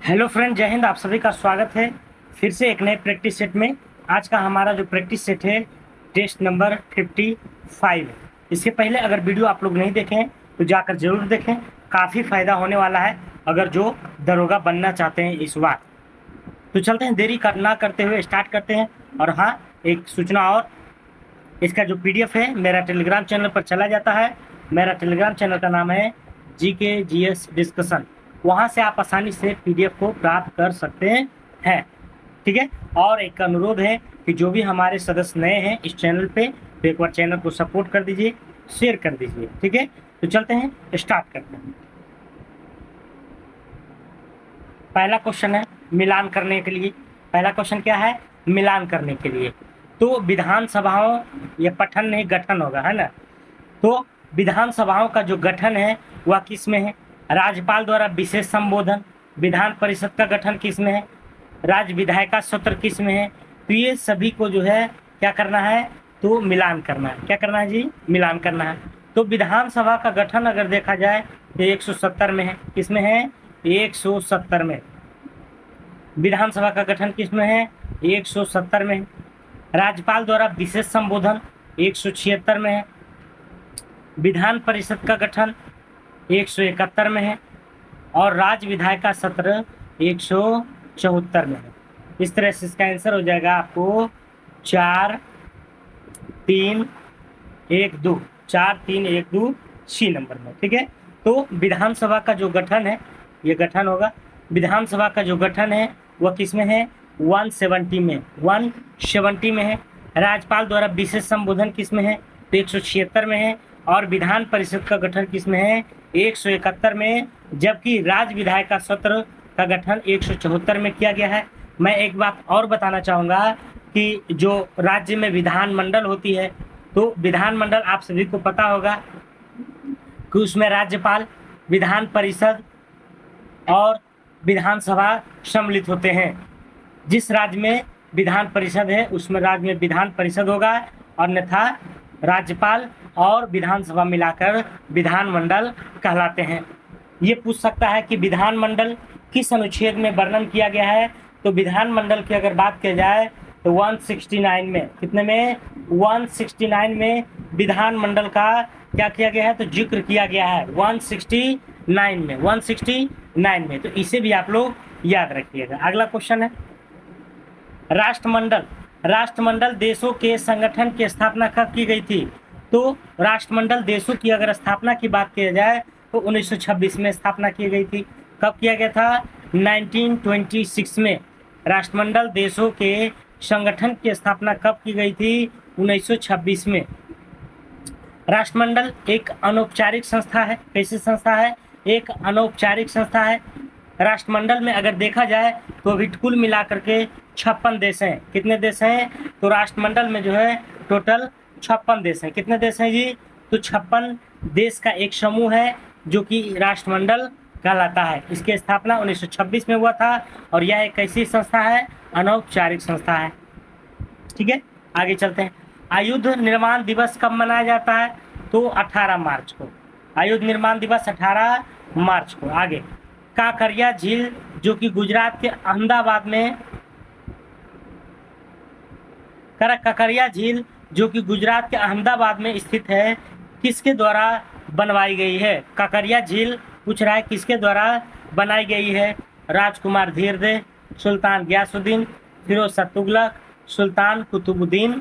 Hello friend, जय हिंद। आप सभी का स्वागत है फिर से एक नए प्रैक्टिस सेट में। आज का हमारा जो प्रैक्टिस सेट है टेस्ट नंबर 55। इसके पहले अगर वीडियो आप लोग नहीं देखें तो जाकर जरूर देखें, काफ़ी फ़ायदा होने वाला है अगर जो दरोगा बनना चाहते हैं इस बार। तो चलते हैं, देरी ना करते हुए स्टार्ट करते हैं। और हाँ, एक सूचना और, इसका जो PDF है मेरा टेलीग्राम चैनल पर चला जाता है। मेरा टेलीग्राम चैनल का नाम है GK GS डिस्कशन। वहाँ से आप आसानी से PDF को प्राप्त कर सकते हैं, ठीक है। और एक अनुरोध है कि जो भी हमारे सदस्य नए हैं इस चैनल पे, तो एक बार चैनल को सपोर्ट कर दीजिए, शेयर कर दीजिए, ठीक है। तो चलते हैं, स्टार्ट करते हैं। पहला क्वेश्चन है मिलान करने के लिए। पहला क्वेश्चन क्या है? मिलान करने के लिए। तो विधानसभाओं, ये पठन नहीं गठन होगा, है ना। तो विधानसभाओं का जो गठन है वह किस में है? राज्यपाल द्वारा विशेष संबोधन। विधान परिषद का गठन किस में है? राज्य विधायिका सत्र किस में है? तो ये सभी को जो है क्या करना है? तो मिलान करना है। क्या करना है जी? मिलान करना है। तो विधानसभा का गठन अगर देखा जाए तो 170 में है। किस में है? 170 में। विधानसभा का गठन किस में है? 170 में है। राज्यपाल द्वारा विशेष संबोधन 176 में है। विधान परिषद का गठन 171 में है। और राज्य विधायिका सत्र 174 में है। इस तरह से इसका आंसर हो जाएगा आपको 4 3 1 2, 4 3 1 2 सी नंबर में, ठीक है। तो विधानसभा का जो गठन है ये गठन होगा। विधानसभा का जो गठन है वह किस में है? 170 में, 170 में है। राज्यपाल द्वारा विशेष संबोधन किस में है? तो 176 में है। और विधान परिषद का गठन किस में है? 171 में। जबकि राज्य विधायिका सत्र का गठन 174 में किया गया है। मैं एक बात और बताना चाहूँगा कि जो राज्य में विधानमंडल होती है, तो विधानमंडल आप सभी को पता होगा कि उसमें राज्यपाल, विधान परिषद और विधानसभा सम्मिलित होते हैं। जिस राज्य में विधान परिषद है उसमें राज्य में विधान परिषद होगा, और अन्यथा राज्यपाल और विधानसभा मिलाकर विधानमंडल कहलाते हैं। ये पूछ सकता है कि विधानमंडल किस अनुच्छेद में वर्णन किया गया है? तो विधानमंडल की अगर बात की जाए तो 169 में। कितने में? 169 में विधानमंडल का क्या किया गया है? तो जिक्र किया गया है 169 में, 169 में। तो इसे भी आप लोग याद रखिएगा। अगला क्वेश्चन है राष्ट्रमंडल। राष्ट्रमंडल देशों के संगठन की स्थापना कब की गई थी? तो राष्ट्रमंडल देशों की अगर स्थापना की बात की जाए तो 1926 में स्थापना की गई थी। कब किया गया था? 1926 में। राष्ट्रमंडल देशों के संगठन की स्थापना कब की गई थी? 1926 में। राष्ट्रमंडल एक अनौपचारिक संस्था है। कैसी संस्था है? एक अनौपचारिक संस्था है। राष्ट्रमंडल में अगर देखा जाए तो अभी कुल मिलाकर के 56 देश हैं। कितने देश हैं? तो राष्ट्रमंडल में जो है टोटल 56 देश हैं। कितने देश हैं जी? तो 56 देश का एक समूह है जो कि राष्ट्रमंडल कहलाता है। इसकी स्थापना 1926 में हुआ था और यह एक ऐसी संस्था है, अनौपचारिक संस्था है, ठीक है। आगे चलते हैं। आयुध निर्माण दिवस कब मनाया जाता है? तो 18 मार्च को। आयुध निर्माण दिवस 18 मार्च को। आगे, काकरिया झील जो कि गुजरात के अहमदाबाद में, काकरिया झील जो कि गुजरात के अहमदाबाद में स्थित है, किसके द्वारा बनवाई गई है? काकरिया झील पूछ रहा है किसके द्वारा बनाई गई है? राजकुमार धीरदेव, सुल्तान गयासुद्दीन, फिरोज शाह तुगलक, सुल्तान कुतुबुद्दीन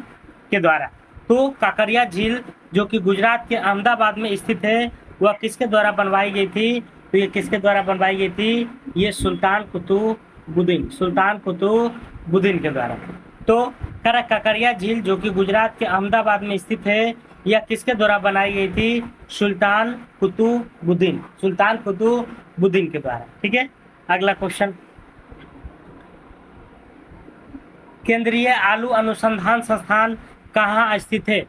के द्वारा। तो काकरिया झील जो कि गुजरात के अहमदाबाद में स्थित है वह किसके द्वारा बनवाई गई थी? तो ये किसके द्वारा बनवाई गई थी? ये सुल्तान कुतुबुद्दीन, सुल्तान कुतुबुद्दीन के द्वारा। तो काकरिया झील जो कि गुजरात के अहमदाबाद में स्थित है, यह किसके द्वारा बनाई गई थी? सुल्तान कुतुबुद्दीन, सुल्तान कुतुबुद्दीन के द्वारा, ठीक है। अगला क्वेश्चन, केंद्रीय आलू अनुसंधान संस्थान कहाँ स्थित है?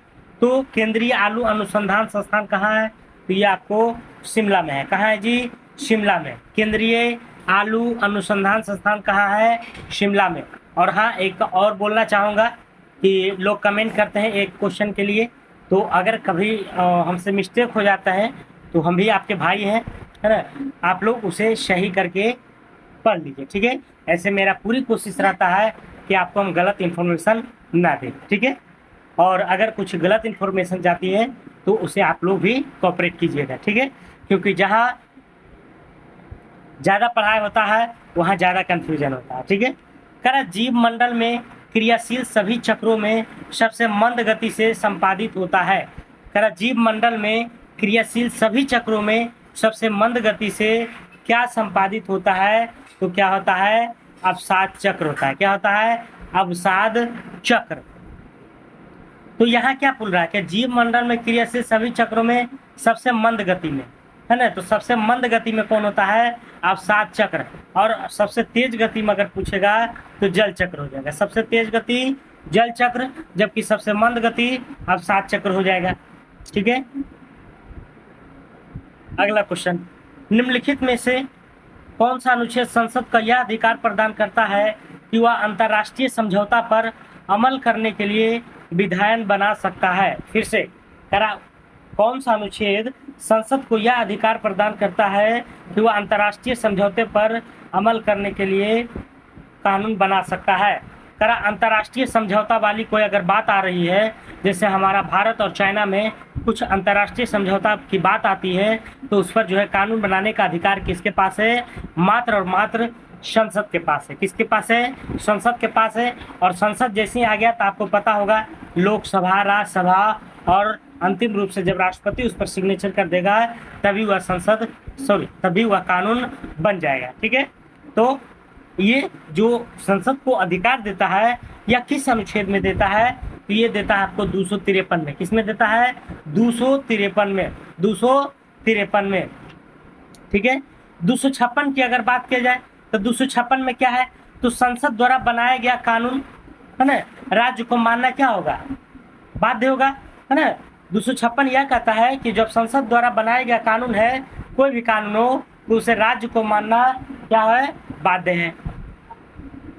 तो केंद्रीय आलू अनुसंधान संस्थान कहाँ है? तो ये आपको शिमला में है। कहाँ है जी? शिमला में। केंद्रीय आलू अनुसंधान संस्थान कहाँ है? शिमला में। और हाँ, एक और बोलना चाहूँगा कि लोग कमेंट करते हैं एक क्वेश्चन के लिए, तो अगर कभी हमसे मिस्टेक हो जाता है तो हम भी आपके भाई हैं, है ना। आप लोग उसे सही करके पढ़ लीजिए, ठीक है। ऐसे मेरा पूरी कोशिश रहता है कि आपको हम गलत इन्फॉर्मेशन ना दें, ठीक है। और अगर कुछ गलत इन्फॉर्मेशन जाती है तो उसे आप लोग भी कोऑपरेट कीजिएगा, ठीक है। क्योंकि जहाँ ज़्यादा पढ़ाई होता है वहाँ ज़्यादा कन्फ्यूजन होता है, ठीक है। कह जीव मंडल में क्रियाशील सभी चक्रों में सबसे मंद गति से संपादित होता है। कह जीव मंडल में क्रियाशील सभी चक्रों में सबसे मंद गति से क्या संपादित होता है, तो क्या होता है, अवसाद चक्र होता है। क्या होता है, अवसाद चक्र। तो यहाँ क्या बोल रहा है कि जीव मंडल में क्रियाशील सभी चक्रों में सबसे मंद गति में, है ना, तो सबसे मंद गति में कौन होता है, अवसाद चक्र। और सबसे तेज गति में अगर पूछेगा तो जल चक्र हो जाएगा। सबसे तेज गति जल चक्र, जबकि सबसे मंद गति अवसाद चक्र हो जाएगा, ठीक है। अगला क्वेश्चन, निम्नलिखित में से कौन सा अनुच्छेद संसद का यह अधिकार प्रदान करता है कि वह अंतर्राष्ट्रीय समझौता पर अमल करने के लिए विधायन बना सकता है। फिर से करा, कौन सा अनुच्छेद संसद को यह अधिकार प्रदान करता है कि वह अंतर्राष्ट्रीय समझौते पर अमल करने के लिए कानून बना सकता है। करा, अंतर्राष्ट्रीय समझौता वाली कोई अगर बात आ रही है, जैसे हमारा भारत और चाइना में कुछ अंतर्राष्ट्रीय समझौता की बात आती है, तो उस पर जो है कानून बनाने का अधिकार किसके पास है, मात्र और मात्र संसद के पास है। किसके पास है, संसद के पास है। और संसद जैसे ही आ गया तो आपको पता होगा लोकसभा, राज्यसभा और अंतिम रूप से जब राष्ट्रपति उस पर सिग्नेचर कर देगा तभी वह तभी वह कानून बन जाएगा, ठीक है। तो ये जो संसद को अधिकार देता है या किस अनुच्छेद में देता है, तो ये देता है आपको 253 में। किसमें देता है, 253 में, 253 में, ठीक है। 256 की अगर बात की जाए तो 256 में क्या है, तो संसद द्वारा बनाया गया कानून, है ना, राज्य को मानना क्या होगा, बाध्य होगा, है ना। 256 यह कहता है कि जब संसद द्वारा बनाया गया कानून है, कोई भी कानून हो, तो उसे राज्य को मानना क्या है, बाध्य है।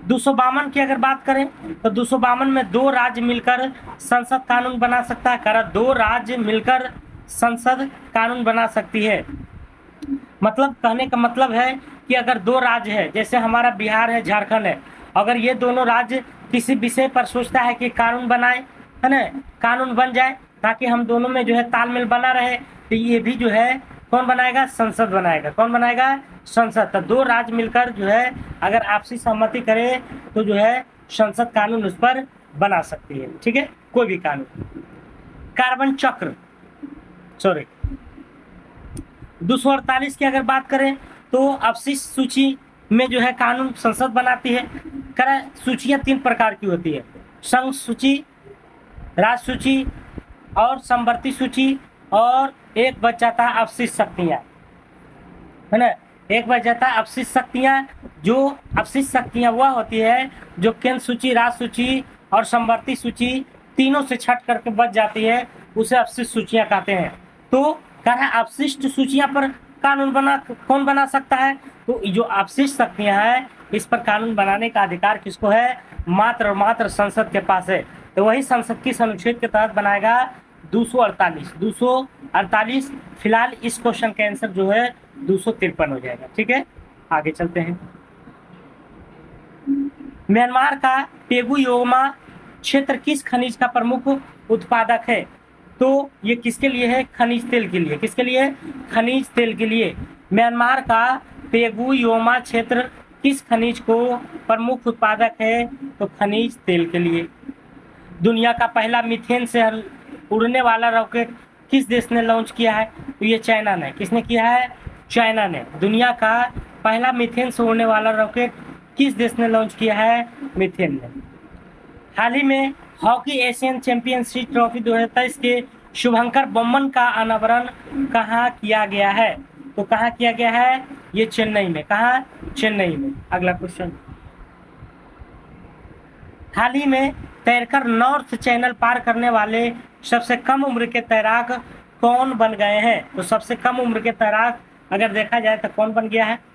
252 की अगर बात करें तो 252 में 2 राज्य मिलकर संसद कानून बना सकता है। करा, 2 राज्य मिलकर संसद कानून बना सकती है। मतलब कहने का मतलब है कि अगर 2 राज्य है, जैसे हमारा बिहार है, झारखंड है, अगर ये दोनों राज्य किसी विषय पर सोचता है कि कानून बनाए, है ना, कानून बन जाए ताकि हम दोनों में जो है तालमेल बना रहे, तो ये भी जो है कौन बनाएगा, संसद बनाएगा। कौन बनाएगा, संसद। तो 2 राज्य मिलकर जो है अगर आपसी सहमति करे तो जो है संसद कानून उस पर बना सकती है, ठीक है, कोई भी कानून। कार्बन चक्र, 248 की अगर बात करें तो अवशिष्ट सूची में जो है कानून संसद बनाती है। करा, सूचियाँ 3 प्रकार की होती है, संघ सूची, राज्य सूची और समवर्ती सूची, और एक बच जाता है अवशिष्ट शक्तियाँ, है ना। एक बच जाता है अवशिष्ट शक्तियाँ। जो अवशिष्ट शक्तियाँ वह होती है जो केंद्र सूची, राज्य सूची और समवर्ती सूची तीनों से छट करके बच जाती है, उसे अवशिष्ट सूचियाँ कहते हैं। तो कहा अवशिष्ट सूचियाँ पर कानून कौन बना सकता है, तो जो अवशिष्ट शक्तियाँ हैं इस पर कानून बनाने का अधिकार किसको है, मात्र और मात्र संसद के पास है। तो वही संसद किस अनुच्छेद के तहत बनाएगा, 248। फिलहाल इस क्वेश्चन का आंसर जो है 253 हो जाएगा, ठीक है। आगे चलते हैं। म्यांमार का पेगु योमा क्षेत्र किस खनिज का प्रमुख उत्पादक है, तो ये किसके लिए है, खनिज तेल के लिए। किसके लिए, खनिज तेल के लिए। म्यांमार का पेगु योमा क्षेत्र किस खनिज को प्रमुख उत्पादक है, तो खनिज तेल के लिए। दुनिया का पहला मीथेन से उड़ने वाला रॉकेट किस देश ने लॉन्च किया है, तो ये चाइना ने। किसने किया है, चाइना ने। दुनिया का पहला मीथेन से उड़ने वाला रॉकेट किस देश ने लॉन्च किया है, मीथेन ने। हाल ही में हॉकी एशियन चैंपियनशिप ट्रॉफी 2023 के शुभंकर बम्बन का अनावरण कहाँ किया गया है, तो कहाँ किया गया है, ये चेन्नई में। कहाँ, चेन्नई में। अगला क्वेश्चन, हाल ही में तैरकर नॉर्थ चैनल पार करने वाले सबसे कम उम्र के तैराक कौन बन गए हैं, तो सबसे कम उम्र के तैराक अगर देखा जाए तो कौन बन गया है,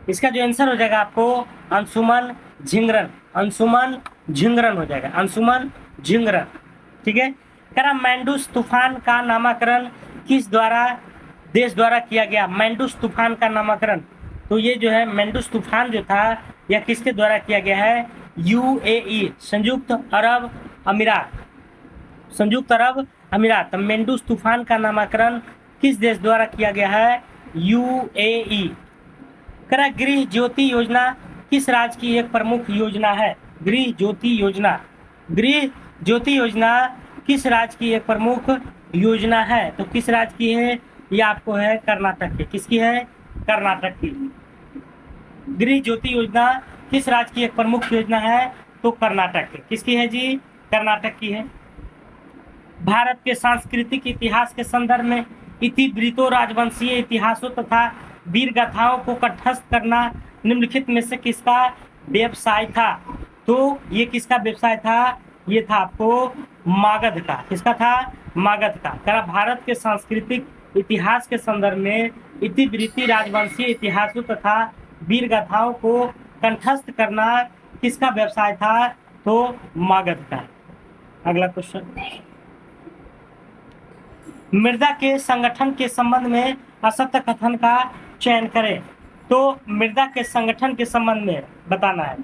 इसका जो आंसर हो जाएगा आपको अंशुमन झिंगरन। अंशुमन झिंगरन हो जाएगा, अंशुमन झिंगरन, ठीक है। करा, मैंडूस तूफान का नामकरण किस द्वारा देश द्वारा किया गया मेंडूस तूफान का नामकरण? तो ये जो है मेंडूस तूफान जो था यह किसके द्वारा किया गया है? यूएई, संयुक्त अरब अमीरात, संयुक्त अरब अमीरात। मेंडूस तूफान का नामकरण किस देश द्वारा किया गया है? यूएई। करा गृह ज्योति योजना किस राज्य की एक प्रमुख योजना है? गृह ज्योति योजना, गृह ज्योति योजना किस राज्य की एक प्रमुख योजना है? तो किस राज्य की है? ये आपको है कर्नाटक की। किसकी है? कर्नाटक की। गृह ज्योति योजना किस राज्य की एक प्रमुख योजना है? तो कर्नाटक की। किसकी है जी? कर्नाटक की है। भारत के सांस्कृतिक इतिहास के संदर्भ में इतिवृत्तों, राजवंशीय इतिहासों तथा वीर गाथाओं को कंठस्थ करना निम्नलिखित में से किसका व्यवसाय था? तो ये किसका व्यवसाय था? ये था आपको मागध का। किसका था? मागध का। करा भारत के सांस्कृतिक इतिहास के संदर्भ में इतिवृत्ति, राजवंशीय इतिहासों तथा वीर गाथाओं को कंठस्थ करना किसका व्यवसाय था? तो मागध का। अगला क्वेश्चन, मृदा के संगठन के संबंध में असत्य कथन का चयन करें। तो मृदा के संगठन के संबंध में बताना है।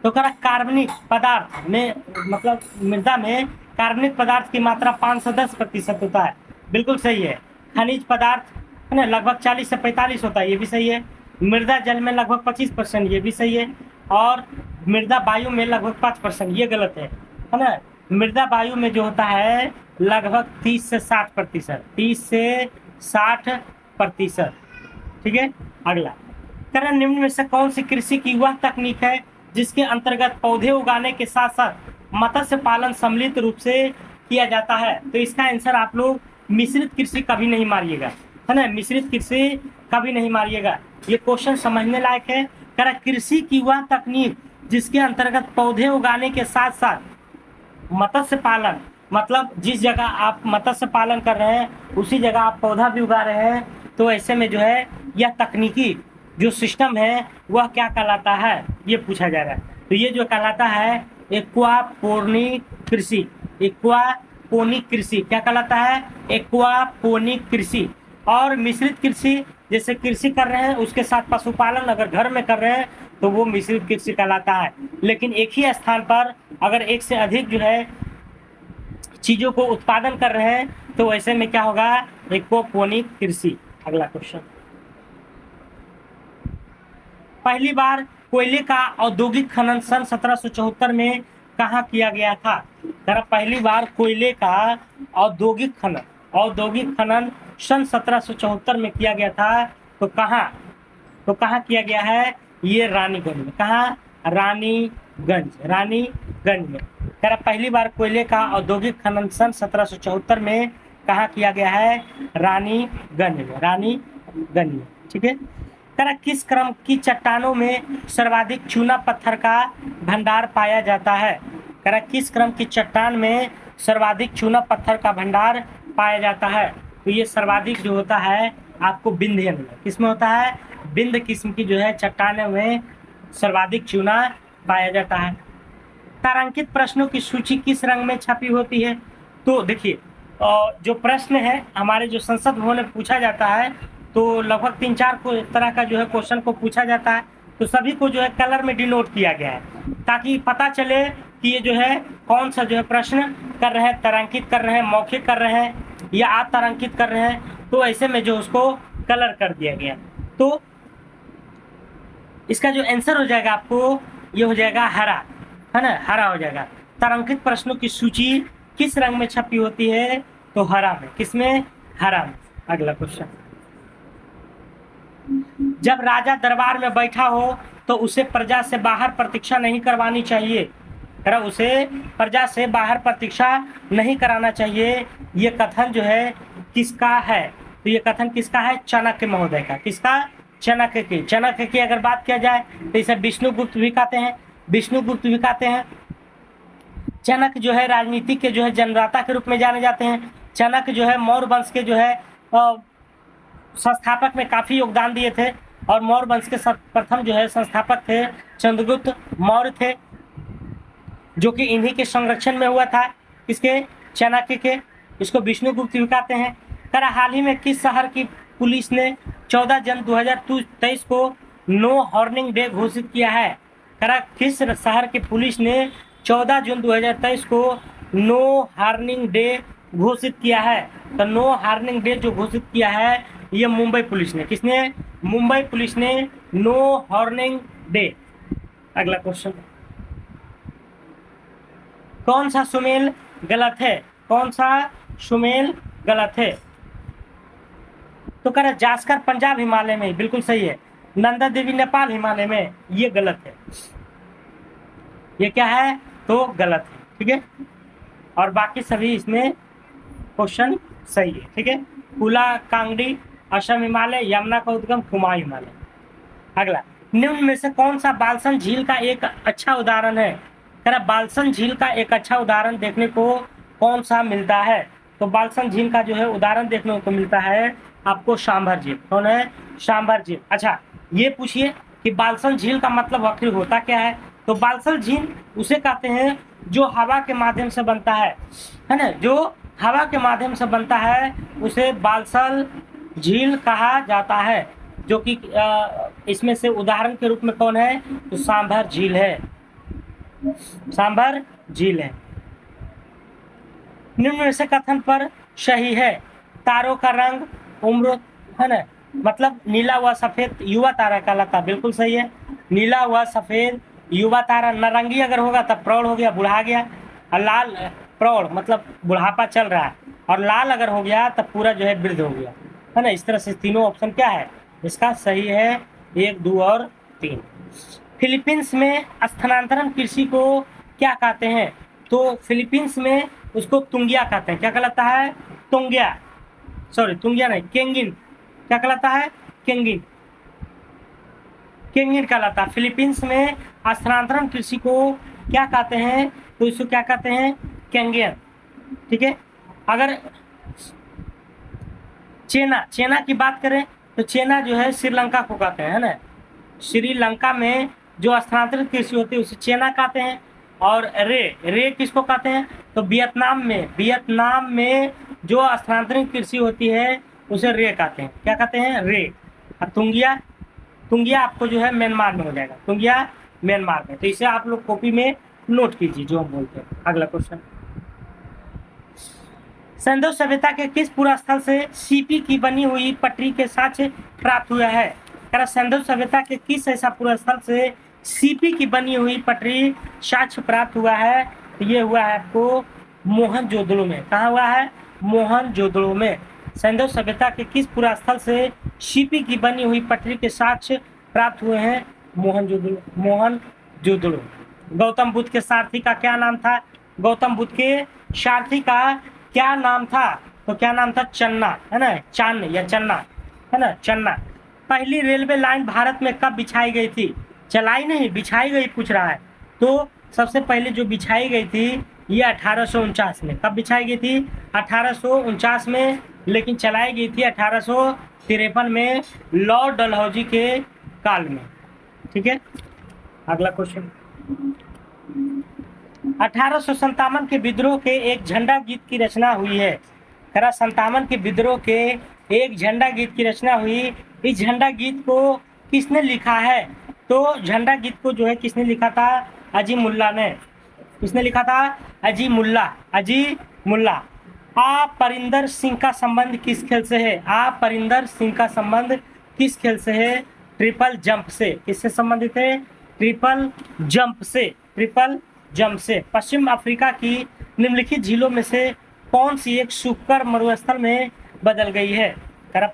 तो करा कार्बनिक पदार्थ में, मतलब मृदा में कार्बनिक पदार्थ की मात्रा 5 से 10% होता है। बिल्कुल सही है। खनिज पदार्थ है ना लगभग 40 से 45 होता है, ये भी सही है। मृदा जल में लगभग 25%, ये भी सही है। और मृदा वायु में लगभग 5%, ये गलत है ना। मृदा वायु में जो होता है लगभग 30 से 60%, 30 से 60%। ठीक है। अगला, करण निम्न में से कौन सी कृषि की वह तकनीक है जिसके अंतर्गत पौधे उगाने के साथ साथ मत्स्य पालन सम्मिलित रूप से किया जाता है? तो इसका आंसर आप लोग मिश्रित कृषि कभी नहीं मारिएगा, है ना। मिश्रित कृषि कभी नहीं मारिएगा, ये क्वेश्चन समझने लायक है। करा कृषि की वह तकनीक जिसके अंतर्गत पौधे उगाने के साथ साथ मत्स्य पालन, मतलब जिस जगह आप मत्स्य पालन कर रहे हैं उसी जगह आप पौधा भी उगा रहे हैं, तो ऐसे में जो है यह तकनीकी जो सिस्टम है वह क्या कहलाता है, ये पूछा जा रहा है। तो ये जो कहलाता है एक्वापोनिक कृषि। एक्वापोनिक कृषि क्या कहलाता है? एक्वापोनिक कृषि। और मिश्रित कृषि, जैसे कृषि कर रहे हैं उसके साथ पशुपालन अगर घर में कर रहे हैं तो वो मिश्रित कृषि कहलाता है। लेकिन एक ही स्थान पर अगर एक से अधिक जो है चीजों को उत्पादन कर रहे हैं तो ऐसे में क्या होगा? एक्वापोनिक कृषि। अगला क्वेश्चन, पहली बार कोयले का औद्योगिक खनन सन 1774 में कहाँ किया गया था? पहली बार कोयले का औद्योगिक खनन सन 1774 में किया गया था। तो कहाँ किया गया है? ये रानीगंज में। कहाँ? रानीगंज में। पहली बार कोयले का औद्योगिक खनन सन 1774 में कहाँ किया गया है? रानीगंज में। ठीक है। किस क्रम की चट्टानों में सर्वाधिक चूना पत्थर का भंडार पाया जाता है? किस क्रम की चट्टान में सर्वाधिक चूना पत्थर का भंडार पाया जाता है? तो ये सर्वाधिक जो होता है आपको विंध्य में। किसमें होता है? विंध्य किस्म की जो है चट्टानों में सर्वाधिक चूना पाया जाता है। तारांकित प्रश्नों की सूची किस रंग में छपी होती है? तो देखिए, जो प्रश्न है हमारे जो संसद भवन में पूछा जाता है तो लगभग 3-4 तरह का जो है क्वेश्चन को पूछा जाता है। तो सभी को जो है कलर में डिनोट किया गया है ताकि पता चले कि ये जो है कौन सा जो है प्रश्न कर रहे हैं, तारांकित कर रहे हैं, मौखिक कर रहे हैं या तारांकित कर रहे हैं। तो ऐसे में जो उसको कलर कर दिया गया। तो इसका जो आंसर हो जाएगा आपको ये हो जाएगा हरा, है ना, हरा हो जाएगा। तारांकित प्रश्नों की सूची किस रंग में छपी होती है? तो हरा में। किसमें? हरा में। अगला क्वेश्चन, जब राजा दरबार में बैठा हो तो उसे प्रजा से बाहर प्रतीक्षा नहीं करवानी चाहिए। उसे प्रजा से बाहर प्रतीक्षा नहीं कराना चाहिए। ये कथन जो है किसका है? तो ये कथन किसका है? चाणक्य महोदय का। किसका? चाणक्य की अगर बात किया जाए तो इसे विष्णुगुप्त भी कहते हैं। चाणक्य जो है राजनीति के जो है जन्मदाता के रूप में जाने जाते हैं। चाणक्य जो है मौर्य वंश के जो है संस्थापक में काफी योगदान दिए थे और मौर्य वंश के प्रथम जो है संस्थापक थे चंद्रगुप्त मौर्य थे, जो कि इन्हीं के संरक्षण में हुआ था। किसके? चाणक्य के। इसको विष्णुगुप्त भी कहते हैं। कह रहा हाल ही में किस शहर की पुलिस ने 14 जन 2023 को नो हॉर्निंग डे घोषित किया है? कह रहा किस शहर की पुलिस ने 14 जून 2023 को नो हॉर्निंग डे घोषित किया है? तो नो हॉर्निंग डे जो घोषित किया है ये मुंबई पुलिस ने। किसने? मुंबई पुलिस ने नो हॉर्निंग डे। अगला क्वेश्चन, कौन सा सुमेल गलत है? कौन सा सुमेल गलत है? तो कह रहा जास्कर पंजाब हिमालय में, बिल्कुल सही है। नंदा देवी नेपाल हिमालय में, ये गलत है। ये क्या है? तो गलत है, ठीक है। और बाकी सभी इसमें क्वेश्चन सही है, ठीक है। कुला कांगड़ी, असम हिमालय, यमुना का उद्गम, कुमाऊं हिमालय। अगला, निम्न में से कौन सा बालसन झील का एक अच्छा उदाहरण है? कह रहा बालसन झील का एक अच्छा उदाहरण देखने को कौन सा मिलता है? तो बालसन झील का जो है उदाहरण देखने को मिलता है आपको सांभर झील। कौन है? सांभर झील। अच्छा, ये पूछिए कि बालसन झील का मतलब आखिर होता क्या है? तो बालसन झील उसे कहते हैं जो हवा के माध्यम से बनता है ना, जो हवा के माध्यम से बनता है उसे बालसन झील कहा जाता है। जो कि इसमें से उदाहरण के रूप में कौन है? तो सांभर झील है, सांभर झील है। निम्न में से कथन पर सही है? तारों का रंग उम्र, है ना, मतलब नीला व सफेद युवा तारा कहलाता, बिल्कुल सही है। नीला व सफेद युवा तारा, नारंगी अगर होगा तब प्रौढ़ हो गया, बुढ़ा गया, और लाल प्रौढ़ मतलब बुढ़ापा चल रहा है, और लाल अगर हो गया तब पूरा जो है वृद्ध हो गया, है ना। इस तरह से तीनों ऑप्शन क्या है इसका सही है, 1, 2 और 3। फिलीपींस में स्थानांतरण कृषि को क्या कहते हैं? तो फिलीपींस में उसको तुंगिया कहते हैं। क्या कहलाता है? तुंगिया, सॉरी तुंगिया नहीं, केंगिन। क्या कहलाता है? केंगिन, केंगिन कहलाता है। फिलीपींस में स्थानांतरण कृषि को क्या कहते हैं? तो इसको क्या कहते हैं? केंगियन, ठीक है। अगर चेना की बात करें तो चेना जो है श्रीलंका को कहते हैं, है ना। श्रीलंका में जो स्थानांतरित कृषि होती है उसे चेना कहते हैं। और रे किसको कहते हैं? तो वियतनाम में जो स्थानांतरित कृषि होती है उसे रे कहते हैं। क्या कहते हैं? रे। और तुंगिया आपको जो है म्यांमार में हो जाएगा, तुंगिया म्यांमार में। तो इसे आप लोग कॉपी में नोट कीजिए जो हम बोलते हैं। अगला क्वेश्चन, सिंधु सभ्यता के किस पुरास्थल से सीपी की बनी हुई पटरी के साक्ष्य प्राप्त हुआ है? सिंधु सभ्यता के किस ऐसा पुरास्थल से सीपी की बनी हुई पटरी साक्ष्य प्राप्त हुआ है? तो ये हुआ है आपको मोहनजोदड़ो में। कहाँ हुआ है? मोहनजोदड़ो में। सिंधु सभ्यता के किस पुरास्थल से सीपी की बनी हुई पटरी के साक्ष्य प्राप्त हुए हैं? मोहनजोदड़ो। गौतम बुद्ध के सारथी का क्या नाम था? गौतम बुद्ध के सारथी का क्या नाम था? तो क्या नाम था? चन्ना, है ना, चान या चन्ना, है ना, चन्ना। पहली रेलवे लाइन भारत में कब बिछाई गई थी? चलाई नहीं, बिछाई गई पूछ रहा है। तो सबसे पहले जो बिछाई गई थी ये 1849 में। कब बिछाई गई थी? 1849 में। लेकिन चलाई गई थी 1853 में लॉर्ड डलहौजी के काल में, ठीक है। अगला क्वेश्चन, 1857 के विद्रोह के एक झंडा गीत की रचना हुई है। 57 के विद्रोह के एक झंडा गीत की रचना हुई। इस झंडा गीत को किसने लिखा है? तो झंडा गीत को जो है किसने लिखा था? अजीमुल्ला ने। किसने लिखा था? अजीमुल्ला। आ परिंदर सिंह का संबंध किस खेल से है? आ परिंदर सिंह का संबंध किस खेल से है? ट्रिपल जंप से। किससे संबंधित है? ट्रिपल जंप से, ट्रिपल जंप से। पश्चिम अफ्रीका की निम्नलिखित झीलों में से कौन सी एक सूखकर मरुस्थल में बदल गई है?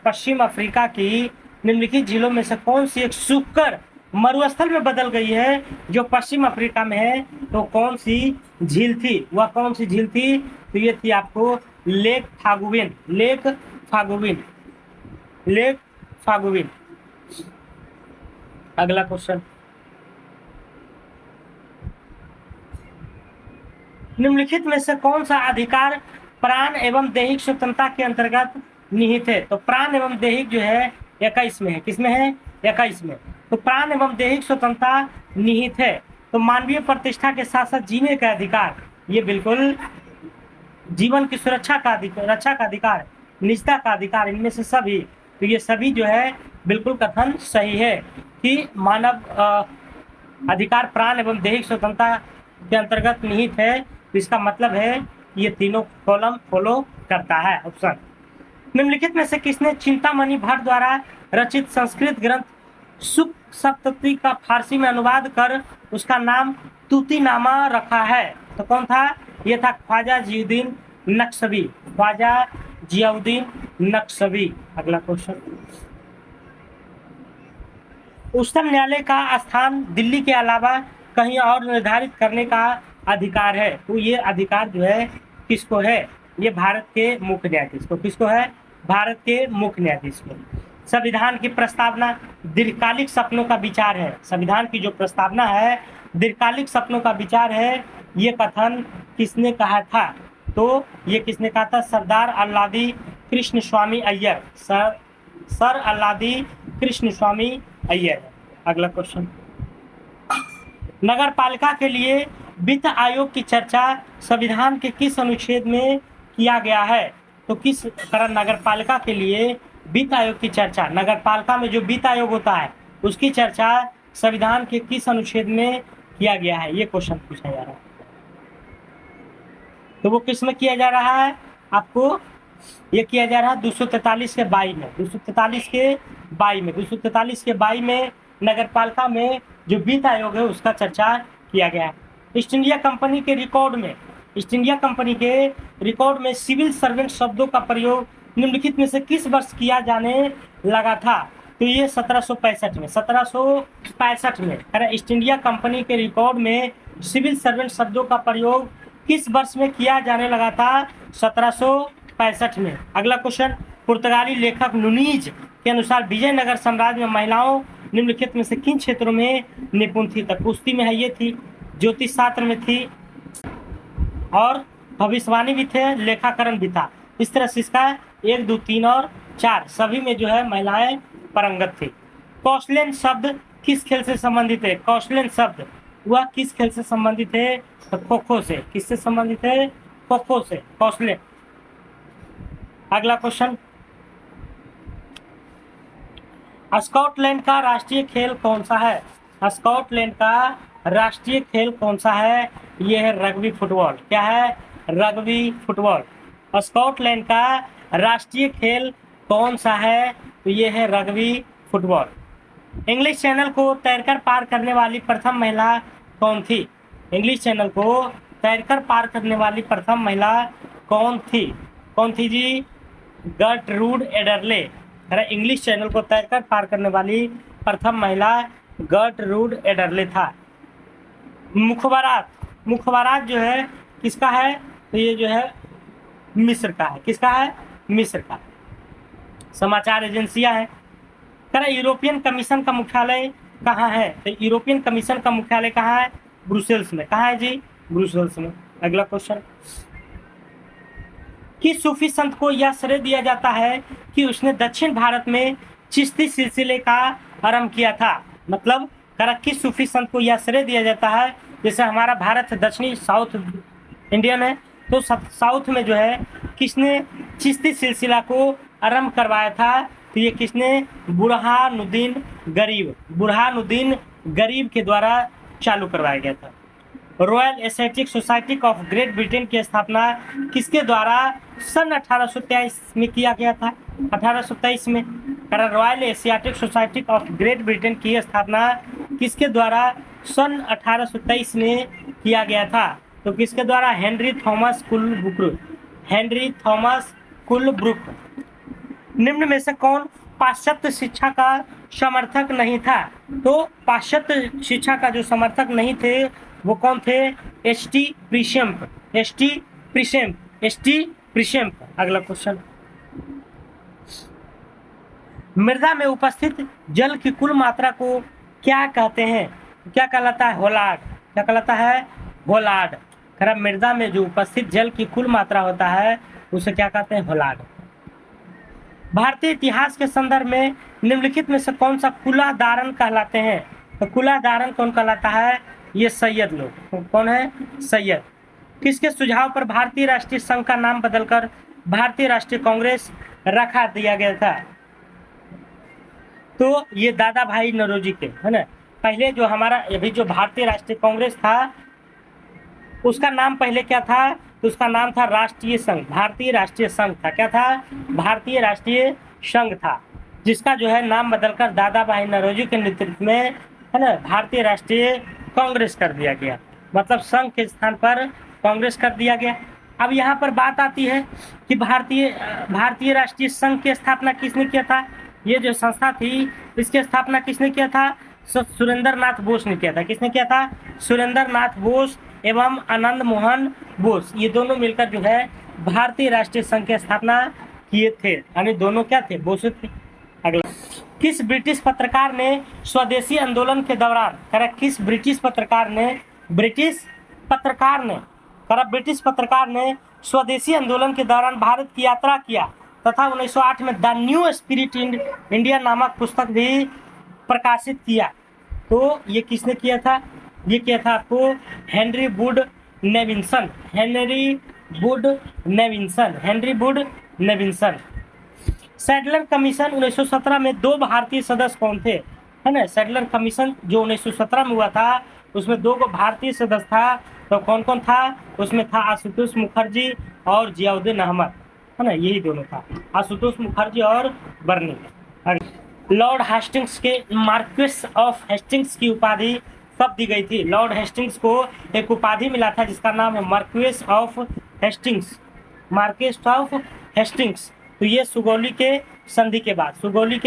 पश्चिम अफ्रीका की निम्नलिखित झीलों में से कौन सी एक सूखकर मरुस्थल में बदल गई है जो पश्चिम अफ्रीका में है? तो कौन सी झील थी? वह कौन सी झील थी? तो ये थी आपको लेक फागुविन, लेक फागुविन, लेक फागुविन। अगला क्वेश्चन, निम्नलिखित में से कौन सा अधिकार प्राण एवं दैहिक स्वतंत्रता के अंतर्गत निहित है? तो प्राण एवं दैहिक जो है 21 में है। किसमें है? 21 में। तो प्राण एवं दैहिक स्वतंत्रता निहित है। तो मानवीय प्रतिष्ठा के साथ साथ जीने का अधिकार, ये बिल्कुल जीवन की सुरक्षा का अधिकार, रक्षा का अधिकार, निजता का अधिकार, इनमें से सभी, तो ये सभी जो है बिल्कुल कथन सही है कि मानव अधिकार प्राण एवं दैहिक स्वतंत्रता के अंतर्गत निहित है। तो इसका मतलब है ये तीनों कॉलम फॉलो करता है। ऑप्शन निम्नलिखित में से किसने चिंतामणि भट्ट द्वारा रचित संस्कृत ग्रंथ सुख सप्तती का फारसी में अनुवाद कर उसका नाम तूतीनामा रखा है? तो कौन था? ये था ख्वाजा जियाउद्दीन नक्शबी। ख्वाजा जियाउद्दीन नक्शबी। अगला क्वेश्चन, उच्चतम न्यायालय का स्थान दिल्ली के अलावा कहीं और निर्धारित करने का अधिकार है। तो ये अधिकार जो है किसको है? ये भारत के मुख्य न्यायाधीश को। किसको है? भारत के मुख्य न्यायाधीश को। संविधान की प्रस्तावना दीर्घकालिक सपनों का विचार है। संविधान की जो प्रस्तावना है दीर्घकालिक सपनों का विचार है, ये कथन किसने कहा था? तो ये किसने कहा था? सरदार अल्लादी कृष्ण स्वामी अय्यर। सर अल्लादी कृष्ण स्वामी अय्यर। अगला क्वेश्चन, नगर पालिका के लिए वित्त आयोग की चर्चा संविधान के किस अनुच्छेद में किया गया है? तो किस तरह नगर पालिका के लिए वित्त आयोग की चर्चा, नगर पालिका में जो वित्त आयोग होता है उसकी चर्चा संविधान के किस अनुच्छेद में किया गया है? ये क्वेश्चन पूछा जा रहा है। तो वो किस में किया जा रहा है? आपको ये किया जा रहा है 243 के 22 में। 243 के 22 में 243 के 22 में नगर पालिका में जो वित्त आयोग है उसका चर्चा किया गया है। ईस्ट इंडिया कंपनी के रिकॉर्ड में, ईस्ट इंडिया कंपनी के रिकॉर्ड में सिविल सर्वेंट शब्दों का प्रयोग निम्नलिखित में से किस वर्ष किया जाने लगा था? तो ये 1765 में। 1765 में अरे ईस्ट इंडिया कंपनी के रिकॉर्ड में सिविल सर्वेंट शब्दों का प्रयोग किस वर्ष में किया जाने लगा था? 1765 में। अगला क्वेश्चन, पुर्तगाली लेखक नुनीज के अनुसार विजयनगर साम्राज्य में महिलाओं निम्नलिखित में से किन क्षेत्रों में निपुण थी? तक कुश्ती में है ये थी, ज्योतिष शास्त्र में थी और भविष्यवाणी भी थे, लेखाकरण भी था। इस तरह से इसका 1, 2, 3 और 4 सभी में जो है महिलाएं पारंगत थी। कौशलेन शब्द किस खेल से संबंधित है? कौशलेन शब्द वह किस खेल से संबंधित है? तो खो खो से। किससे संबंधित है? खो खो से, कौशलेन। अगला क्वेश्चन, स्कॉटलैंड का राष्ट्रीय खेल कौन सा है? स्कॉटलैंड का राष्ट्रीय खेल कौन सा है? यह है रग्बी फुटबॉल। क्या है? Rugby football. स्कॉटलैंड का राष्ट्रीय खेल कौन सा है? तो यह है रग्बी फुटबॉल। इंग्लिश चैनल को तैरकर पार करने वाली प्रथम महिला कौन थी? इंग्लिश चैनल को तैरकर पार करने वाली प्रथम महिला कौन थी? कौन थी जी? गर्टरूड एडरले। अरे इंग्लिश चैनल को तैरकर पार करने वाली प्रथम महिला गर्टरूड एडरले था। मुखबरात, मुखबरात जो है किसका है? तो ये जो है मिस्र का है। किसका है? मिस्र का। समाचार एजेंसियां हैं। यूरोपियन कमीशन का मुख्यालय कहाँ है? तो यूरोपियन कमीशन का मुख्यालय कहाँ है? ब्रुसेल्स में। कहाँ है जी? ब्रुसेल्स में। अगला क्वेश्चन, किस सूफी संत को यह श्रेय दिया जाता है कि उसने दक्षिण भारत में चिश्ती सिलसिले का आरंभ किया था? मतलब किस सूफी संत को यह श्रेय दिया जाता है? जैसे हमारा भारत दक्षिणी साउथ इंडियन है, तो साउथ में जो है किसने चिश्ती सिलसिला को आरंभ करवाया था? तो ये किसने? बुरहानुद्दीन गरीब। बुरहानुद्दीन गरीब के द्वारा चालू करवाया गया था। Royal Asiatic society of great Britain की स्थापना किसके द्वारा सन 1823 में किया गया था? 1823 में। Royal Asiatic society of great Britain की स्थापना किसके द्वारा सन 1823 में किया गया था? तो किसके द्वारा? Henry Thomas Colebrook. Henry Thomas Colebrook. निम्न में से कौन पाश्चात्य शिक्षा का समर्थक नहीं था? तो पाश्चात्य शिक्षा का जो समर्थक नहीं थे वो कौन थे? एच.टी. प्रीशेम्प। एच.टी. प्रीशेम्प। एच.टी. प्रीशेम्प। अगला क्वेश्चन, मृदा में उपस्थित जल की कुल मात्रा को क्या कहते हैं? क्या कहलाता है? होलार्ड। क्या कहलाता है? होलार्ड। मृदा में जो उपस्थित जल की कुल मात्रा होता है उसे क्या कहते हैं? होलार्ड। भारतीय इतिहास के संदर्भ में निम्नलिखित में से कौन सा कुला धारण कहलाते हैं? तो कुला धारण कौन कहलाता है? ये सैयद लोग। कौन है? सैयद। किसके सुझाव पर भारतीय राष्ट्रीय संघ का नाम बदलकर भारतीय राष्ट्रीय कांग्रेस रखा दिया गया था? तो ये दादा भाई नौरोजी के, है ना। पहले जो हमारा अभी जो भारतीय राष्ट्रीय कांग्रेस था उसका नाम पहले क्या था? तो उसका नाम था राष्ट्रीय संघ, भारतीय राष्ट्रीय संघ था। क्या था? भारतीय राष्ट्रीय संघ था, जिसका जो है नाम बदलकर दादा भाई नौरोजी के नेतृत्व में, है ना, भारतीय राष्ट्रीय कांग्रेस कर दिया गया। मतलब संघ के स्थान पर कांग्रेस कर दिया गया। अब यहाँ पर बात आती है कि भारतीय राष्ट्रीय संघ की स्थापना किसने किया था? ये जो संस्था थी इसकी स्थापना किसने किया था? सुरेंद्र नाथ बोस ने किया था। किसने किया था? सुरेंद्र नाथ बोस एवं आनंद मोहन बोस, ये दोनों मिलकर जो है भारतीय राष्ट्रीय संघ की स्थापना किए थे। यानी दोनों क्या थे? बोस थे। अगला, किस ब्रिटिश पत्रकार ने स्वदेशी आंदोलन के दौरान, किस ब्रिटिश पत्रकार ने स्वदेशी आंदोलन के दौरान भारत की यात्रा किया तथा 1908 में the new spirit in India नामक पुस्तक भी प्रकाशित किया? तो ये किसने किया था? ये किया था आपको हेनरी वुड नेविन्सन। सैडलर कमीशन 1917 में 2 भारतीय सदस्य कौन थे? है ना, सैडलर कमीशन जो 1917 में हुआ था उसमें 2 भारतीय सदस्य था। तो कौन कौन था? उसमें था आशुतोष मुखर्जी और जियाउद्दीन अहमद, है ना, यही दोनों था, आशुतोष मुखर्जी और बर्नी। लॉर्ड हेस्टिंग्स के मार्क्वेस ऑफ हेस्टिंग्स की उपाधि कब दी गई थी? लॉर्ड हेस्टिंग्स को एक उपाधि मिला था जिसका नाम है मार्क्वेस ऑफ हेस्टिंग्स। तो ये सुगौली के संधि के बाद, सुगौली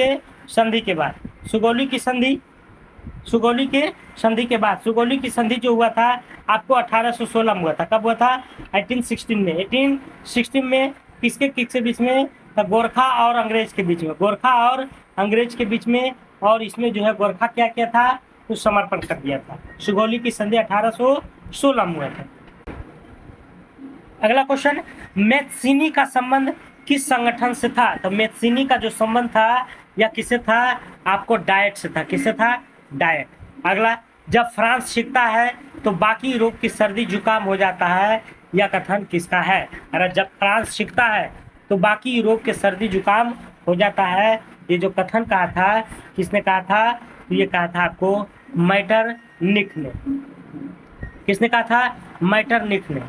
की संधि जो हुआ था आपको 1816 में हुआ था। कब हुआ था? 1816 में किसके बीच में? गोरखा और अंग्रेज के बीच में, और इसमें जो है गोरखा क्या किया था? तो समर्पण कर दिया था। सुगौली की संधि 1816 में हुआ था। अगला क्वेश्चन, मैत्सिनी का संबंध किस संगठन से था? तो मैत्सिनी का जो संबंध था या किससे था? आपको डाइट से था। किससे था? डाइट। अगला, जब फ्रांस सीखता है तो बाकी यूरोप की सर्दी जुकाम हो जाता है, यह कथन किसका है? अरे जब फ्रांस सीखता है तो बाकी यूरोप के सर्दी जुकाम हो जाता है, ये जो कथन कहा था किसने कहा था? तो ये कहा था आपको मैटरनिख ने। किसने कहा था? मैटरनिख ने।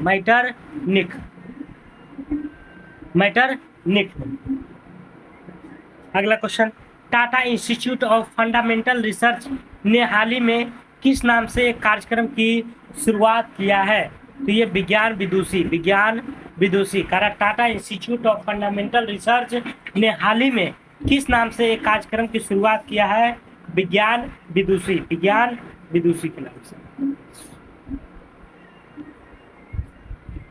अगला question, Tata Institute of Fundamental Research ने हाल ही में किस नाम से एक कार्यक्रम की शुरुआत किया है? तो ये विज्ञान विदुषी Tata Institute of Fundamental Research ने हाल ही में किस नाम से एक कार्यक्रम की शुरुआत किया है? विज्ञान विदुषी के नाम से।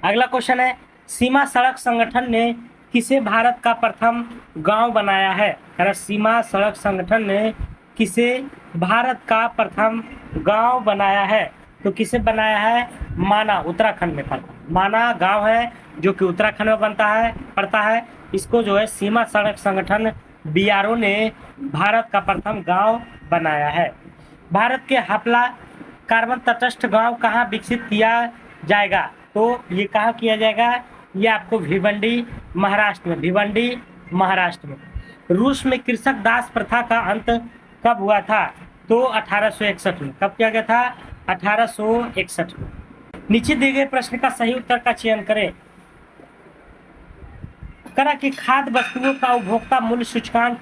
अगला क्वेश्चन है, सीमा सड़क संगठन ने किसे भारत का प्रथम गांव बनाया है? सीमा सड़क संगठन ने किसे भारत का प्रथम गांव बनाया है? तो किसे बनाया है? माना, उत्तराखंड में पड़ता है। माना गांव है जो कि उत्तराखंड में पड़ता है। इसको जो है सीमा सड़क संगठन बीआरओ ने भारत का प्रथम गांव बनाया है। भारत के हपला कार्बन तटस्थ गांव कहाँ विकसित किया जाएगा? तो ये कहाँ किया जाएगा? ये आपको भिवंडी महाराष्ट्र में। रूस में कृषक दास प्रथा का अंत कब हुआ था? तो 1861 में। कब किया गया था? 1861 में। नीचे दिए गए प्रश्न का सही उत्तर का चयन करें। कि खाद्य वस्तुओं का उपभोक्ता मूल्य सूचकांक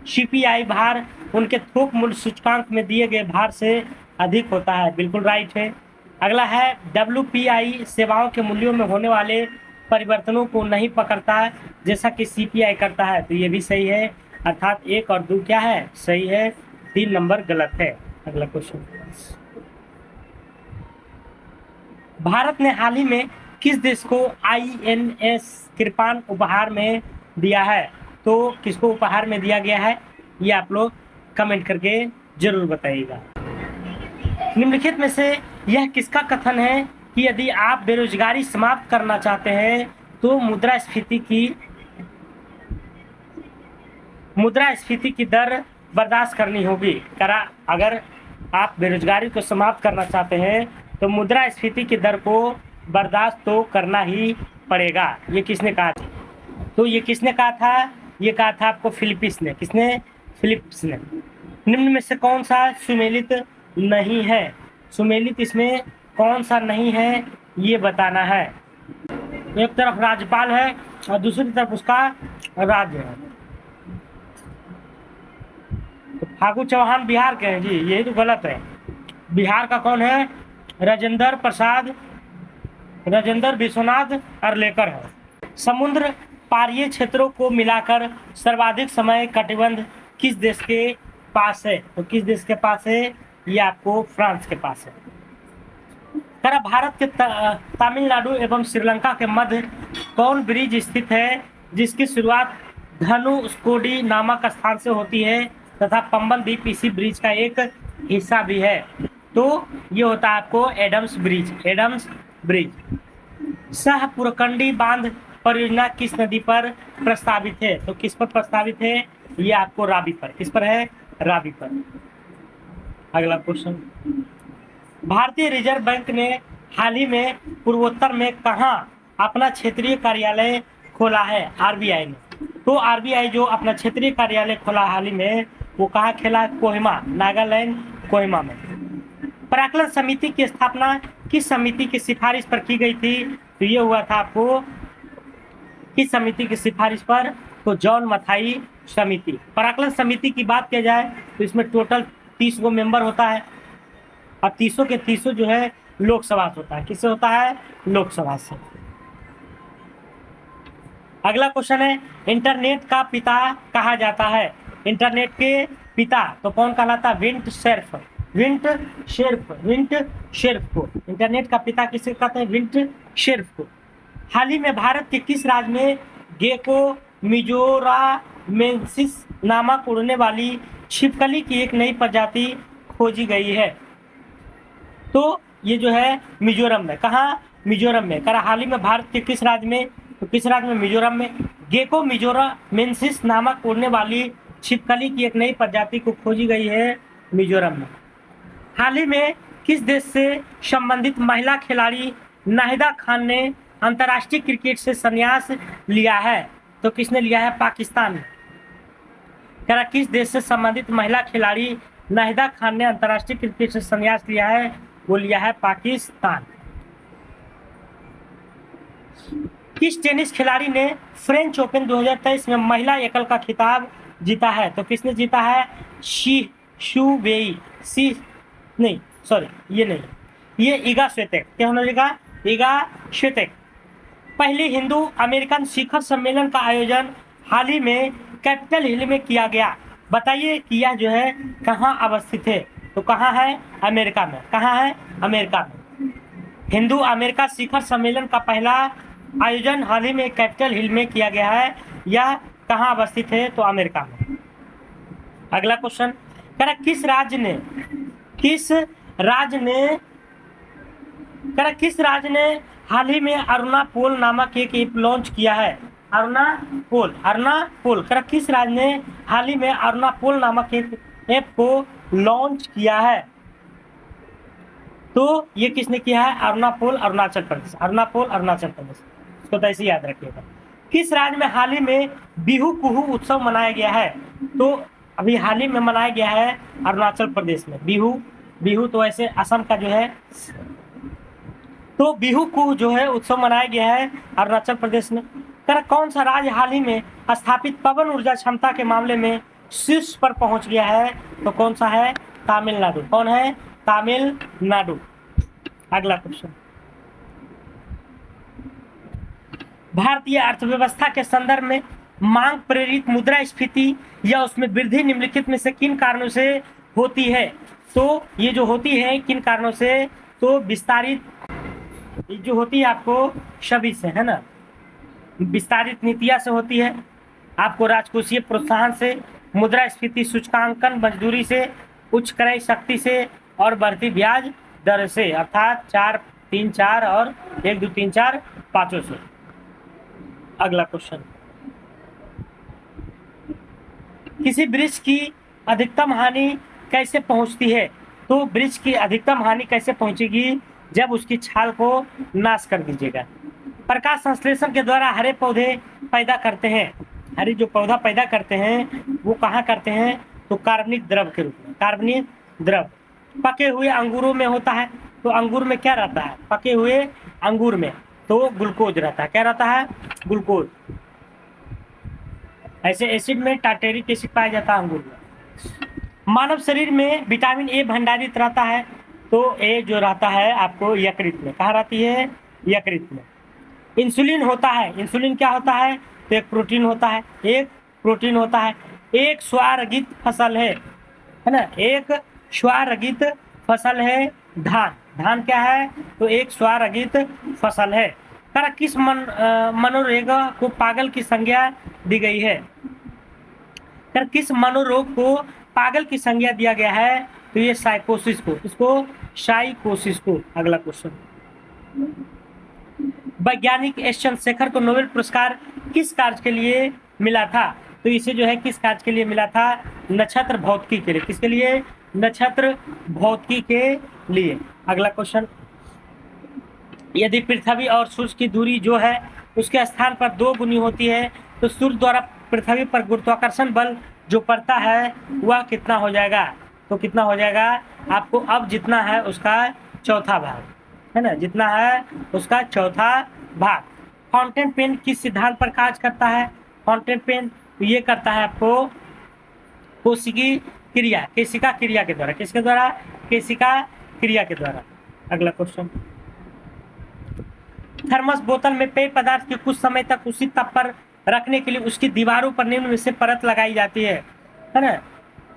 सीपीआई भार उनके थोक मूल्य सूचकांक में दिए गए भार से अधिक होता है। बिल्कुल राइट है। अगला है, डब्ल्यूपीआई सेवाओं के मूल्यों में होने वाले परिवर्तनों को नहीं पकड़ता जैसा कि सीपीआई करता है। तो ये भी सही है, अर्थात 1 और 2 क्या है? सही है, 3 नंबर गलत है। अगला क्वेश्चन, भारत ने हाल ही में किस देश को INS कृपाण उपहार में दिया है? तो किसको उपहार में दिया गया है ये आप लोग कमेंट करके जरूर बताइएगा। निम्नलिखित में से यह किसका कथन है कि यदि आप बेरोजगारी समाप्त करना चाहते हैं तो मुद्रास्फीति की दर बर्दाश्त करनी होगी? अगर आप बेरोजगारी को समाप्त करना चाहते हैं तो मुद्रास्फीति की दर को बर्दाश्त तो करना ही पड़ेगा। ये किसने कहा था? तो ये किसने कहा था? ये कहा था आपको फिलिप्स ने। किसने? फिलिप्स ने। निम्न में से कौन सा सुमेलित नहीं है? सुमेलित इसमें कौन सा नहीं है ये बताना है। एक तरफ राज्यपाल है और दूसरी तरफ उसका राज्य है। तो फागू चौहान बिहार के हैं जी, यही तो गलत है। बिहार का कौन है? राजेंद्र विश्वनाथ अर्लेकर है। समुद्र पारीय क्षेत्रों को मिलाकर सर्वाधिक समय कटिबंध किस देश के पास है? तो किस देश के पास है? ये आपको फ्रांस के पास है। करा भारत के तमिलनाडु एवं श्रीलंका के मध्य कौन ब्रिज स्थित है जिसकी शुरुआत धनुषकोडी नामक स्थान से होती है तथा पंबन द्वीप इसी ब्रिज का एक हिस्सा भी है? तो ये होता है आपको Adam's Bridge. Adam's Bridge. Shahpurkandi बांध परियोजना किस नदी पर प्रस्तावित है? तो किस पर प्रस्तावित है? ये आपको रावी पर। किस पर है? रावी पर। अगला क्वेश्चन, भारतीय रिजर्व बैंक ने हाल ही में पूर्वोत्तर में कहां अपना क्षेत्रीय कार्यालय खोला है? आरबीआई ने। तो आरबीआई जो अपना क्षेत्रीय कार्यालय खोला हाल ही में, वो कहाँ खोला? कोहिमा, नागालैंड कोहिमा में। प्राक्कलन समिति की स्थापना किस समिति की सिफारिश पर की गई थी? तो ये हुआ था आपको किस समिति की सिफारिश पर? तो जॉन मथाई समिति। प्राक्कलन समिति की बात किया जाए तो इसमें टोटल 30 गो मेंबर होता है। अब 30 के 30 जो है लोकसभा से होता है। किससे होता है? लोकसभा से। अगला क्वेश्चन है, इंटरनेट का पिता कहा जाता है? इंटरनेट के पिता तो कौन कहलाता है? विंट शेर्फ। विंट शेर्फ को इंटरनेट का पिता किसे कहते हैं? विंट शेर्फ को। हाल ही में भारत के किस राज्य में गेको मिजोरामेंसिस नामक उड़ने वाली छिपकली की एक नई प्रजाति खोजी गई है? तो ये जो है मिजोरम में। कहाँ? मिजोरम में। करा हाल ही में भारत के किस राज्य में? तो किस राज्य में? मिजोरम में। गेको मिजोरामेंसिस नामक उड़ने वाली छिपकली की एक नई प्रजाति को खोजी गई है मिजोरम में। हाल ही में किस देश से संबंधित महिला खिलाड़ी नाहिदा खान ने अंतर्राष्ट्रीय क्रिकेट से संन्यास लिया है? तो किसने लिया है? पाकिस्तान ने। कह रहा किस देश से संबंधित महिला खिलाड़ी नाहिदा खान ने अंतर्राष्ट्रीय क्रिकेट से संन्यास लिया है? वो लिया है पाकिस्तान। किस टेनिस खिलाड़ी ने फ्रेंच ओपन 2023 में महिला एकल का खिताब जीता है? तो किसने जीता है? ये ईगा स्वितेक। क्या होना जाएगा? ईगा स्वितेक। पहले हिंदू अमेरिकन शिखर सम्मेलन का आयोजन हाल ही में कैपिटल हिल में किया गया। बताइए कि यह जो है कहाँ अवस्थित है? तो कहाँ है? अमेरिका में। कहाँ है? अमेरिका में। हिंदू अमेरिका शिखर सम्मेलन का पहला आयोजन हाल ही में कैपिटल हिल में किया गया है। यह कहाँ अवस्थित है? तो अमेरिका में। अगला क्वेश्चन, किस राज्य ने हाल ही में अरुणा पोल नामक एक ऐप लॉन्च किया है? अरुणा पोल। किस राज्य ने हाल ही में अरुणा पोल नामक एक ऐप को लॉन्च किया है? तो ये किसने किया है? अरुणा पोल अरुणाचल प्रदेश। इसको तो ऐसे याद रखिएगा। किस राज्य में हाल ही में बिहू कुहू उत्सव मनाया गया है? तो अभी हाल ही में मनाया गया है अरुणाचल प्रदेश में। बिहू तो ऐसे असम का जो है, तो बिहू कुहू जो है उत्सव मनाया गया है अरुणाचल प्रदेश में। कौन सा राज्य हाल ही में स्थापित पवन ऊर्जा क्षमता के मामले में शीर्ष पर पहुंच गया है? तो कौन सा है? तमिलनाडु। कौन है? तमिलनाडु। अगला क्वेश्चन, भारतीय अर्थव्यवस्था के संदर्भ में मांग प्रेरित मुद्रास्फीति या उसमें वृद्धि निम्नलिखित में से किन कारणों से होती है? तो ये जो होती है किन कारणों से? तो विस्तारित जो होती है आपको सभी से, है ना। विस्तारित नीतियां से होती है, आपको राजकोषीय प्रोत्साहन से, मुद्रास्फीति सूचकांकन मजदूरी से, उच्च क्रय शक्ति से और बढ़ती ब्याज दर से, अर्थात 4 3 4 और 1 2 3 4 पांचों से। अगला क्वेश्चन, किसी वृक्ष की अधिकतम हानि कैसे पहुंचती है? तो वृक्ष की अधिकतम हानि कैसे पहुंचेगी? जब उसकी छाल को नाश कर दीजिएगा। प्रकाश संश्लेषण के द्वारा हरे पौधे पैदा करते हैं। हरे जो पौधा पैदा करते हैं वो कहाँ करते हैं, तो कार्बनिक द्रव के रूप में। कार्बनिक द्रव पके हुए अंगूरों में होता है। तो अंगूर में क्या रहता है, पके हुए अंगूर में तो ग्लूकोज रहता है। क्या रहता है, ग्लूकोज। ऐसे एसिड में टार्टेरिक एसिड पाया जाता है अंगूर में। मानव शरीर में विटामिन ए भंडारित रहता है। तो ए जो रहता है आपको यकृत में। कहाँ रहती है, यकृत में। इंसुलिन होता है। इंसुलिन क्या होता है, तो एक प्रोटीन होता है। एक प्रोटीन होता है। एक स्वारगित फसल है ना, एक स्वारगित फसल है धान। धान क्या है, तो एक स्वारगित फसल है। कर किस मनोरेगा को पागल की संज्ञा दी गई है। कर किस मनोरोग को पागल की संज्ञा दिया गया है, तो ये साइकोसिस को। इसको साइकोसिस को। अगला क्वेश्चन, वैज्ञानिक एस चंद्रशेखर को नोबेल पुरस्कार किस कार्य के लिए मिला था, तो इसे जो है किस कार्य के लिए मिला था, नक्षत्र भौतिकी के लिए। किसके लिए, नक्षत्र भौतिकी के लिए। अगला क्वेश्चन, यदि पृथ्वी और सूर्य की दूरी जो है उसके स्थान पर 2 गुनी होती है, तो सूर्य द्वारा पृथ्वी पर गुरुत्वाकर्षण बल जो पड़ता है वह कितना हो जाएगा, तो कितना हो जाएगा आपको अब जितना है उसका चौथा भाग, है ना, जितना है उसका चौथा भाग। फाउंटेन पेन किस सिद्धांत पर कार्य करता है, फाउंटेन पेन ये करता है आपको कोशिकी क्रिया, केशिका क्रिया के द्वारा। किसके द्वारा, केशिका क्रिया के द्वारा। अगला क्वेश्चन, थर्मस बोतल में पेय पदार्थ के कुछ समय तक उसी ताप पर रखने के लिए उसकी दीवारों पर निम्न में से परत लगाई जाती है ना।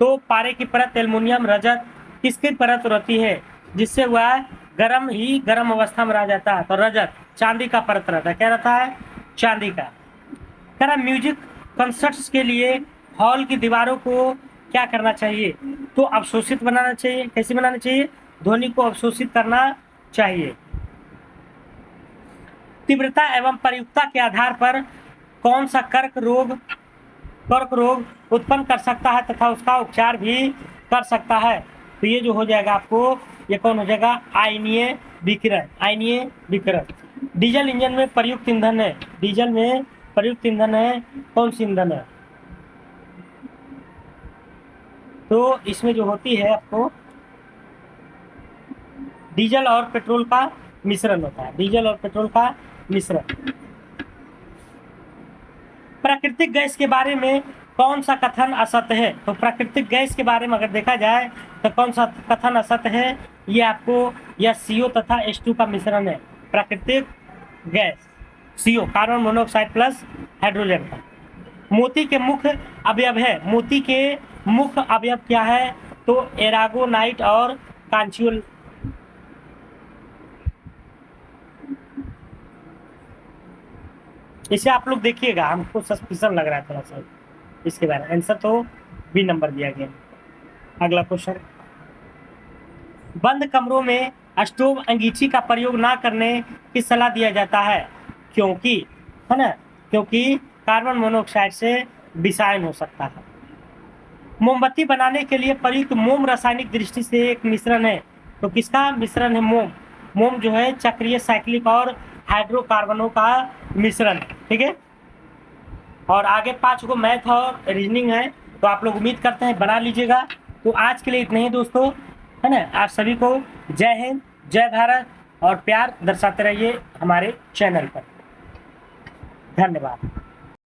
तो पारे की परत, एल्युमिनियम, रजत, किसकी परत रहती है जिससे वह गर्म अवस्था में रह जाता है, तो रजत। चांदी का परत रहता है। क्या रहता है, चांदी का। कह म्यूजिक कंसर्ट्स के लिए हॉल की दीवारों को क्या करना चाहिए, तो अवशोषित बनाना चाहिए। कैसे बनाना चाहिए, ध्वनि को अवशोषित करना चाहिए। तीव्रता एवं प्रयुक्तता के आधार पर कौन सा कर्क रोग उत्पन्न कर सकता है तथा उसका उपचार भी कर सकता है, तो ये जो हो जाएगा आपको, ये कौन हो जाएगा, आयनीय विकिरण। आयनीय विकिरण। डीजल इंजन में प्रयुक्त ईंधन है। डीजल में प्रयुक्त ईंधन है, कौन सी ईंधन है, तो इसमें जो होती है आपको डीजल और पेट्रोल का मिश्रण होता है। डीजल और पेट्रोल का मिश्रण। प्राकृतिक गैस के बारे में कौन सा कथन असत्य है, तो प्राकृतिक गैस के बारे में अगर देखा जाए तो कौन सा कथन असत्य है, ये आपको यह CO तथा H2 का मिश्रण है। प्राकृतिक gas CO, carbon monoxide plus hydrogen का। मोती के मुख्य अवयव है। मोती के मुख्य अवयव क्या है, तो एरागोनाइट और कांचियोल। इसे आप लोग देखिएगा, हमको सस्पिशन लग रहा है थोड़ा सा इसके बारे में। आंसर तो B नंबर दिया गया। अगला क्वेश्चन, बंद कमरों में स्टोव अंगीठी का प्रयोग ना करने की सलाह दिया जाता है, क्योंकि, है ना, क्योंकि कार्बन मोनोऑक्साइड से विषायन हो सकता है। मोमबत्ती बनाने के लिए प्रयुक्त मोम रासायनिक दृष्टि से एक मिश्रण है, तो किसका मिश्रण है, मोम। मोम जो है चक्रीय, साइक्लिक और हाइड्रोकार्बनों का मिश्रण। ठीक है, और आगे 5 गो मैथ और रीजनिंग है, तो आप लोग उम्मीद करते हैं बना लीजिएगा। तो आज के लिए इतना ही दोस्तों, है ना। आप सभी को जय हिंद, जय भारत, और प्यार दर्शाते रहिए हमारे चैनल पर। धन्यवाद।